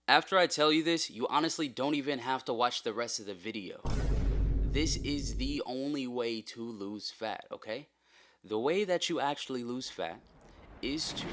After I tell you this, you honestly don't even have to watch the rest of the video. This is the only way to lose fat, okay? The way that you actually lose fat is to,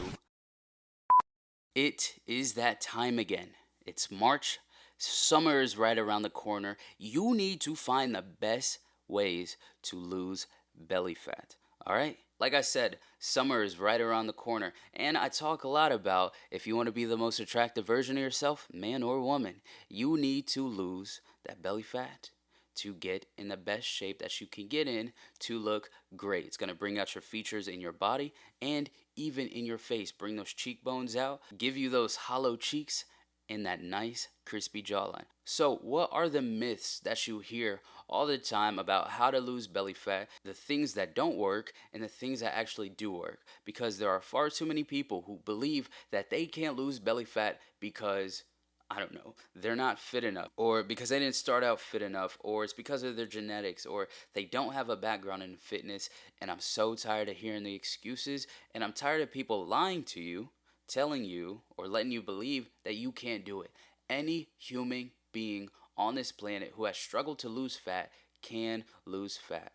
it is that time again. It's March, summer is right around the corner. You need to find the best ways to lose belly fat, all right? Like I said, summer is right around the corner, and I talk a lot about if you want to be the most attractive version of yourself, man or woman, you need to lose that belly fat to get in the best shape that you can get in to look great. It's going to bring out your features in your body and even in your face. Bring those cheekbones out, give you those hollow cheeks and that nice crispy jawline. So, what are the myths that you hear all the time about how to lose belly fat, the things that don't work, and the things that actually do work? Because there are far too many people who believe that they can't lose belly fat because I don't know, they're not fit enough, or because they didn't start out fit enough, or it's because of their genetics, or they don't have a background in fitness. And I'm so tired of hearing the excuses, and I'm tired of people lying to you, telling you, or letting you believe that you can't do it. Any human being on this planet who has struggled to lose fat can lose fat.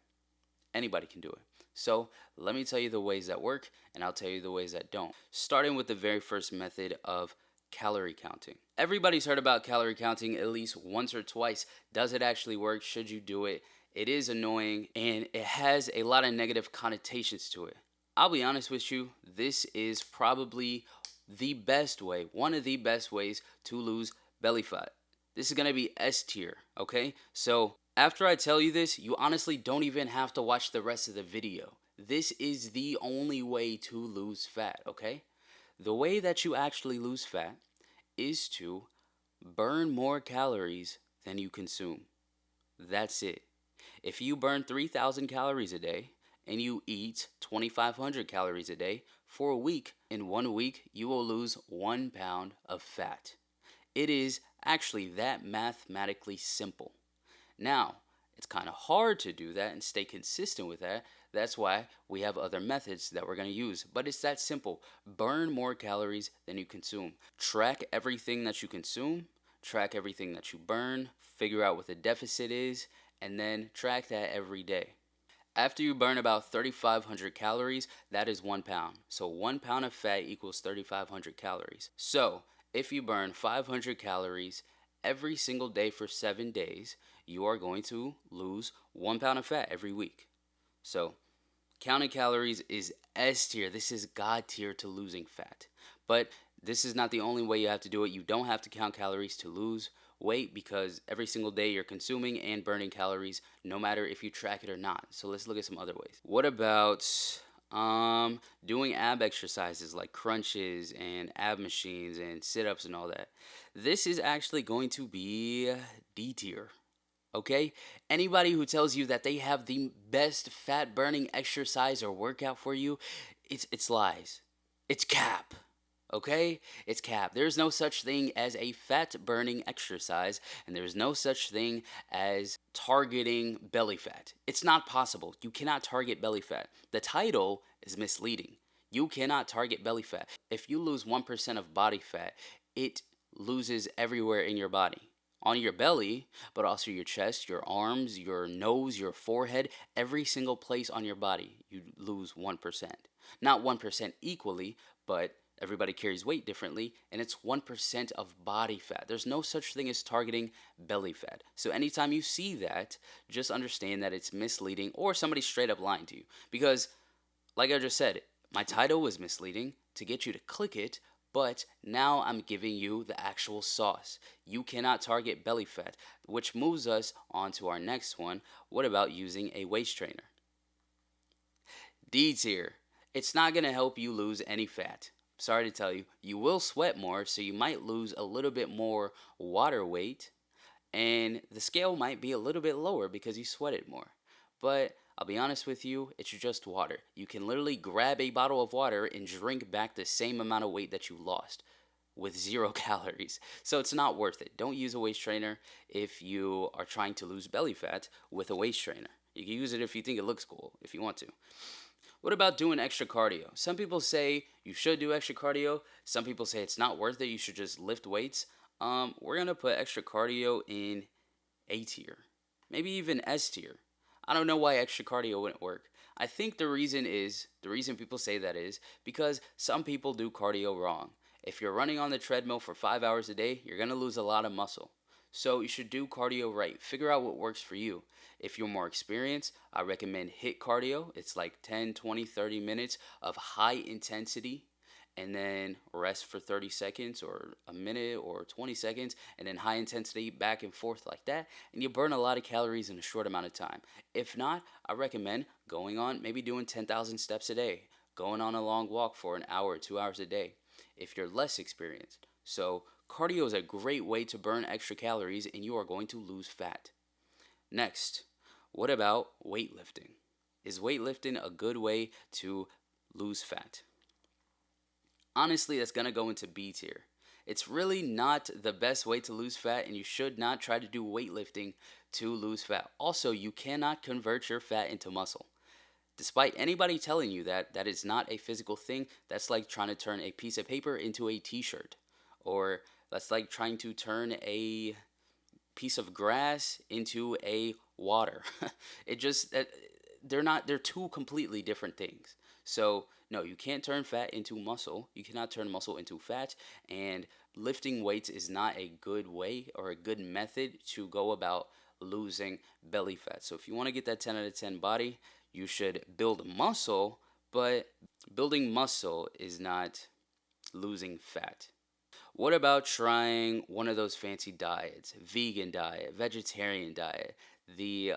Anybody can do it. So let me tell you the ways that work, and I'll tell you the ways that don't. Starting with the very first method of calorie counting. Everybody's heard about calorie counting at least once or twice. Does it actually work? Should you do it? It is annoying and it has a lot of negative connotations to it. I'll be honest with you, this is probably the best way, one of the best ways to lose belly fat. This is going to be S tier, okay? So, after I tell you this, you honestly don't even have to watch the rest of the video. This is the only way to lose fat, okay? The way that you actually lose fat is to burn more calories than you consume. That's it. If you burn 3,000 calories a day and you eat 2,500 calories a day for a week, in 1 week you will lose 1 pound of fat. It is actually that mathematically simple. Now, it's kind of hard to do that and stay consistent with that. That's why we have other methods that we're going to use. But it's that simple. Burn more calories than you consume. Track everything that you consume, track everything that you burn, figure out what the deficit is, and then track that every day. After you burn about 3,500 calories, that is 1 pound. So 1 pound of fat equals 3,500 calories. So if you burn 500 calories every single day for 7 days, you are going to lose 1 pound of fat every week. So counting calories is S tier. This is God tier to losing fat. But this is not the only way you have to do it. You don't have to count calories to lose weight because every single day you're consuming and burning calories no matter if you track it or not. So let's look at some other ways. What about doing ab exercises like crunches and ab machines and sit-ups and all that? This is actually going to be D tier. Okay? Anybody who tells you that they have the best fat burning exercise or workout for you, it's lies. It's cap. Okay? It's cap. There's no such thing as a fat burning exercise, and there's no such thing as targeting belly fat. It's not possible. You cannot target belly fat. The title is misleading. You cannot target belly fat. If you lose 1% of body fat, it loses everywhere in your body. On your belly, but also your chest, your arms, your nose, your forehead, every single place on your body, you lose 1%. Not 1% equally, but everybody carries weight differently, and it's 1% of body fat. There's no such thing as targeting belly fat. So anytime you see that, just understand that it's misleading or somebody straight up lying to you. Because, like I just said, my title was misleading to get you to click it, but now I'm giving you the actual sauce. You cannot target belly fat, which moves us on to our next one. What about using a waist trainer? D tier. It's not going to help you lose any fat. Sorry to tell you, you will sweat more, so you might lose a little bit more water weight, and the scale might be a little bit lower because you sweated more. But I'll be honest with you, it's just water. You can literally grab a bottle of water and drink back the same amount of weight that you lost with 0 calories. So it's not worth it. Don't use a waist trainer if you are trying to lose belly fat with a waist trainer. You can use it if you think it looks cool, if you want to. What about doing extra cardio? Some people say you should do extra cardio. Some people say it's not worth it. You should just lift weights. We're gonna put extra cardio in A tier, maybe even S tier. I don't know why extra cardio wouldn't work. I think the reason people say that is because some people do cardio wrong. If you're running on the treadmill for 5 hours a day, you're gonna lose a lot of muscle. So you should do cardio right. Figure out what works for you. If you're more experienced, I recommend HIIT cardio. It's like 10, 20, 30 minutes of high intensity and then rest for 30 seconds or a minute or 20 seconds and then high intensity back and forth like that, and you burn a lot of calories in a short amount of time. If not, I recommend going on maybe doing 10,000 steps a day, going on a long walk for an hour 2 hours a day if you're less experienced. So cardio is a great way to burn extra calories and you are going to lose fat. Next, what about weightlifting? Is weightlifting a good way to lose fat? Honestly, that's going to go into B tier. It's really not the best way to lose fat, and you should not try to do weightlifting to lose fat. Also, you cannot convert your fat into muscle. Despite anybody telling you that, that is not a physical thing. That's like trying to turn a piece of paper into a t shirt. Or that's like trying to turn a piece of grass into a water. it just they're two completely different things. So no, you can't turn fat into muscle. You cannot turn muscle into fat, and lifting weights is not a good way or a good method to go about losing belly fat. So if you want to get that 10 out of 10 body, you should build muscle, but building muscle is not losing fat. What about trying one of those fancy diets? Vegan diet, vegetarian diet, the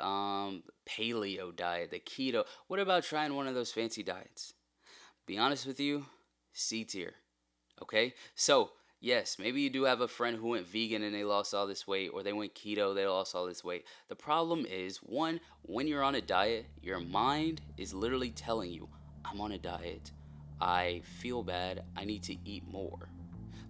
paleo diet, the keto. What about trying one of those fancy diets? Be honest with you, C tier. Okay? So, yes, maybe you do have a friend who went vegan and they lost all this weight, or they went keto, they lost all this weight. The problem is, one, when you're on a diet, your mind is literally telling you, I'm on a diet. I feel bad. I need to eat more.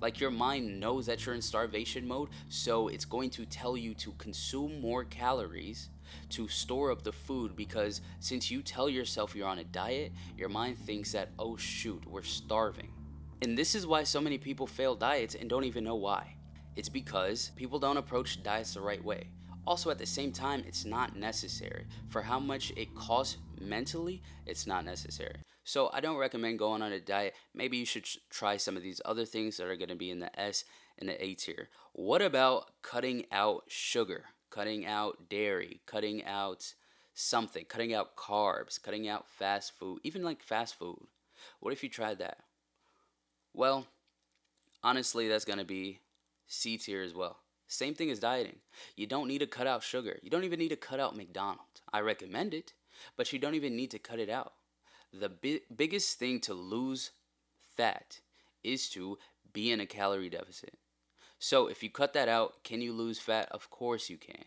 Like your mind knows that you're in starvation mode, so it's going to tell you to consume more calories to store up the food because since you tell yourself you're on a diet, your mind thinks that, oh shoot, we're starving. And this is why so many people fail diets and don't even know why. It's because people don't approach diets the right way. Also, at the same time, it's not necessary. For how much it costs mentally, it's not necessary. So, I don't recommend going on a diet. Maybe you should try some of these other things that are going to be in the S and the A tier. What about cutting out sugar, cutting out dairy, cutting out something, cutting out carbs, cutting out fast food, even like fast food? What if you tried that? Well, honestly, that's going to be C tier as well. Same thing as dieting. You don't need to cut out sugar. You don't even need to cut out McDonald's. I recommend it, but you don't even need to cut it out. The biggest thing to lose fat is to be in a calorie deficit. So if you cut that out, can you lose fat? Of course you can.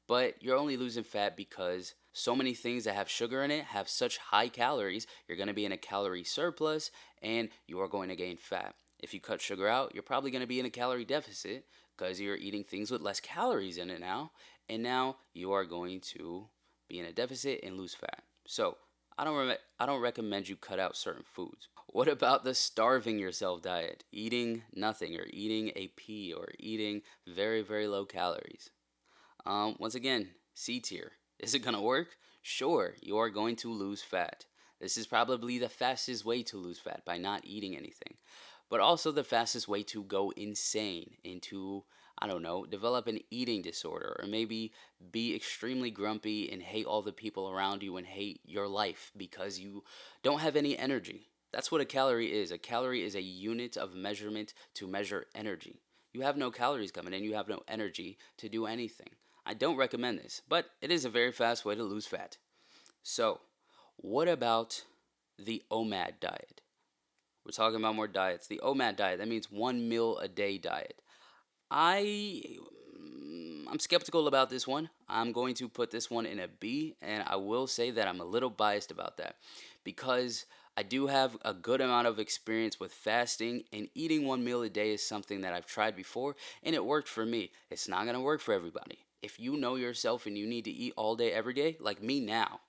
But you're only losing fat because so many things that have sugar in it have such high calories, you're going to be in a calorie surplus and you are going to gain fat. If you cut sugar out, you're probably going to be in a calorie deficit because you're eating things with less calories in it now, and now you are going to be in a deficit and lose fat. So, I don't recommend you cut out certain foods. What about the starving yourself diet? Eating nothing or eating a pea or eating very, very low calories. Once again, C tier. Is it going to work? Sure, you are going to lose fat. This is probably the fastest way to lose fat by not eating anything, but also the fastest way to go insane and to, I don't know, develop an eating disorder or maybe be extremely grumpy and hate all the people around you and hate your life because you don't have any energy. That's what a calorie is. A calorie is a unit of measurement to measure energy. You have no calories coming in, you have no energy to do anything. I don't recommend this, but it is a very fast way to lose fat. So, what about the OMAD diet? We're talking about more diets. The OMAD diet, that means 1 meal a day diet. I I'm skeptical about this one. I'm going to put this one in a B, and I will say that I'm a little biased about that because I do have a good amount of experience with fasting, and eating 1 meal a day is something that I've tried before, and it worked for me. It's not going to work for everybody. If you know yourself and you need to eat all day every day, like me now,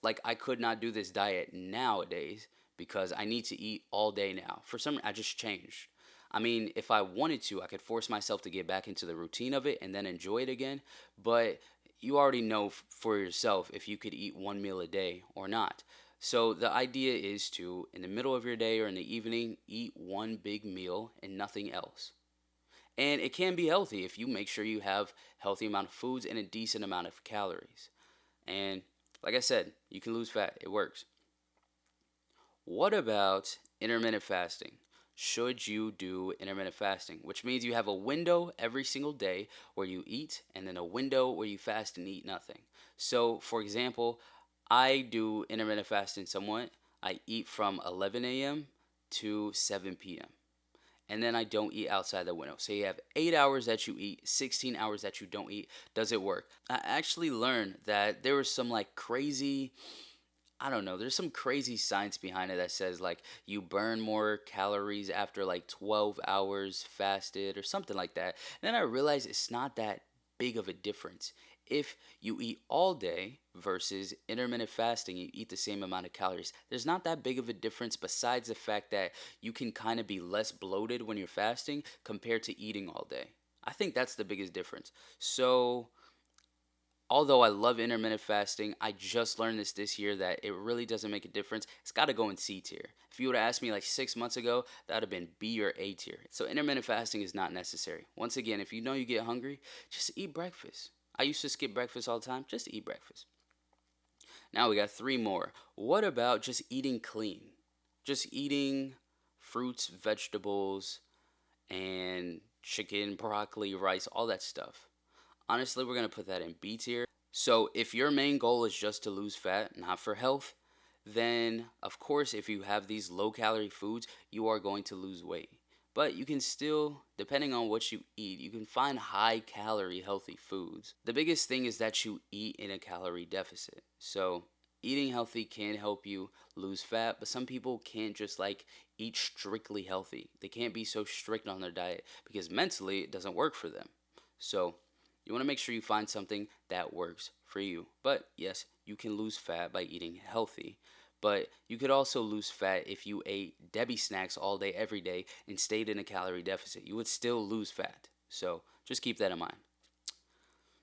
like I could not do this diet nowadays because I need to eat all day now. For some, I just changed. I mean, if I wanted to, I could force myself to get back into the routine of it and then enjoy it again. But you already know for yourself if you could eat one meal a day or not. So the idea is to, in the middle of your day or in the evening, eat one big meal and nothing else. And it can be healthy if you make sure you have healthy amount of foods and a decent amount of calories. And like I said, you can lose fat. It works. What about intermittent fasting? Should you do intermittent fasting? Which means you have a window every single day where you eat and then a window where you fast and eat nothing. So, for example, I do intermittent fasting somewhat. I eat from 11 a.m. to 7 p.m. And then I don't eat outside the window. So you have 8 hours that you eat, 16 hours that you don't eat. Does it work? I actually learned that there was some like crazy, I don't know, there's some crazy science behind it that says like you burn more calories after like 12 hours fasted or something like that. And then I realized it's not that big of a difference. If you eat all day versus intermittent fasting, you eat the same amount of calories. There's not that big of a difference besides the fact that you can kind of be less bloated when you're fasting compared to eating all day. I think that's the biggest difference. So, although I love intermittent fasting, I just learned this year that it really doesn't make a difference. It's got to go in C tier. If you would have asked me like 6 months ago, that would have been B or A tier. So intermittent fasting is not necessary. Once again, if you know you get hungry, just eat breakfast. I used to skip breakfast all the time. Just eat breakfast. Now we got three more. What about just eating clean? Just eating fruits, vegetables, and chicken, broccoli, rice, all that stuff. Honestly, we're going to put that in B tier. So, if your main goal is just to lose fat, not for health, then of course, if you have these low calorie foods, you are going to lose weight. But you can still, depending on what you eat, you can find high calorie healthy foods. The biggest thing is that you eat in a calorie deficit. So, eating healthy can help you lose fat, but some people can't just like eat strictly healthy. They can't be so strict on their diet because mentally it doesn't work for them. So, you want to make sure you find something that works for you. But yes, you can lose fat by eating healthy. But you could also lose fat if you ate Debbie snacks all day, every day, and stayed in a calorie deficit. You would still lose fat. So just keep that in mind.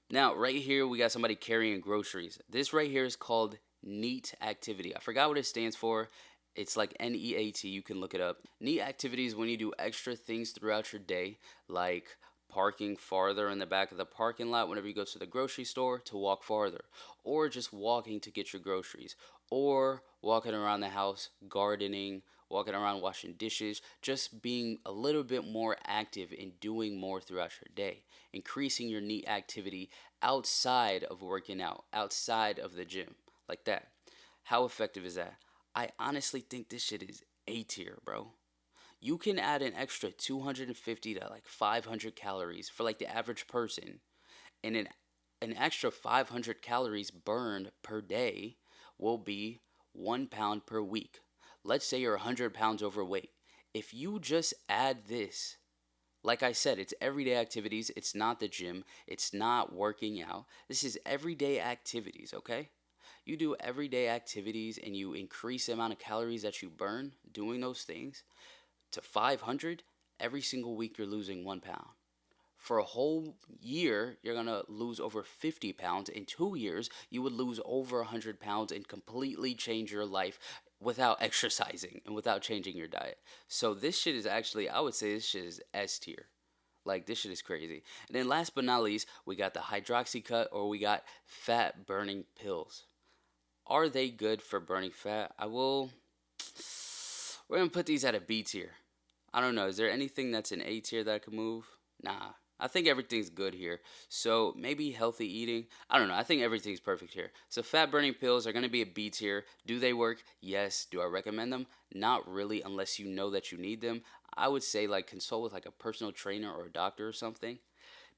Now, right here, we got somebody carrying groceries. This right here is called NEAT activity. I forgot what it stands for. It's like NEAT. You can look it up. NEAT activity is when you do extra things throughout your day, like parking farther in the back of the parking lot whenever you go to the grocery store to walk farther, or just walking to get your groceries, or walking around the house, gardening, walking around washing dishes, just being a little bit more active and doing more throughout your day, increasing your NEAT activity outside of working out, outside of the gym, like that. How effective is that? I honestly think this shit is A tier, bro. You can add an extra 250 to like 500 calories for like the average person, and an extra 500 calories burned per day will be 1 pound per week. Let's say you're 100 pounds overweight. If you just add this, like I said, it's everyday activities, it's not the gym, it's not working out. This is everyday activities, okay? You do everyday activities and you increase the amount of calories that you burn doing those things to 500, every single week you're losing 1 pound. For a whole year, you're gonna lose over 50 pounds. In 2 years, you would lose over 100 pounds and completely change your life without exercising and without changing your diet. So, this shit is actually, I would say this shit is S tier. Like, this shit is crazy. And then, last but not least, we got the hydroxy cut or we got fat burning pills. Are they good for burning fat? We're gonna put these at a B tier. I don't know. Is there anything that's an A tier that I could move? Nah. I think everything's good here. So maybe healthy eating. I don't know. I think everything's perfect here. So fat burning pills are going to be a B tier. Do they work? Yes. Do I recommend them? Not really unless you know that you need them. I would say like consult with like a personal trainer or a doctor or something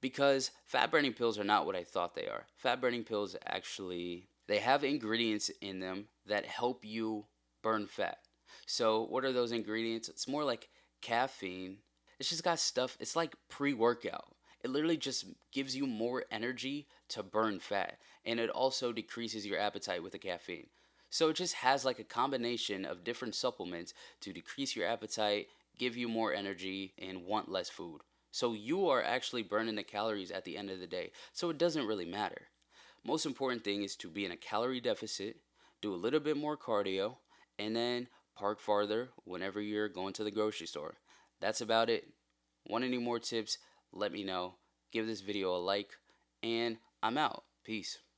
because fat burning pills are not what I thought they are. Fat burning pills actually they have ingredients in them that help you burn fat. So what are those ingredients? It's more like caffeine. It's just got stuff. It's like pre-workout. It literally just gives you more energy to burn fat and it also decreases your appetite with the caffeine. So it just has like a combination of different supplements to decrease your appetite, give you more energy, and want less food. So you are actually burning the calories at the end of the day. So it doesn't really matter. Most important thing is to be in a calorie deficit, do a little bit more cardio, and then park farther whenever you're going to the grocery store. That's about it. Want any more tips? Let me know. Give this video a like, and I'm out. Peace.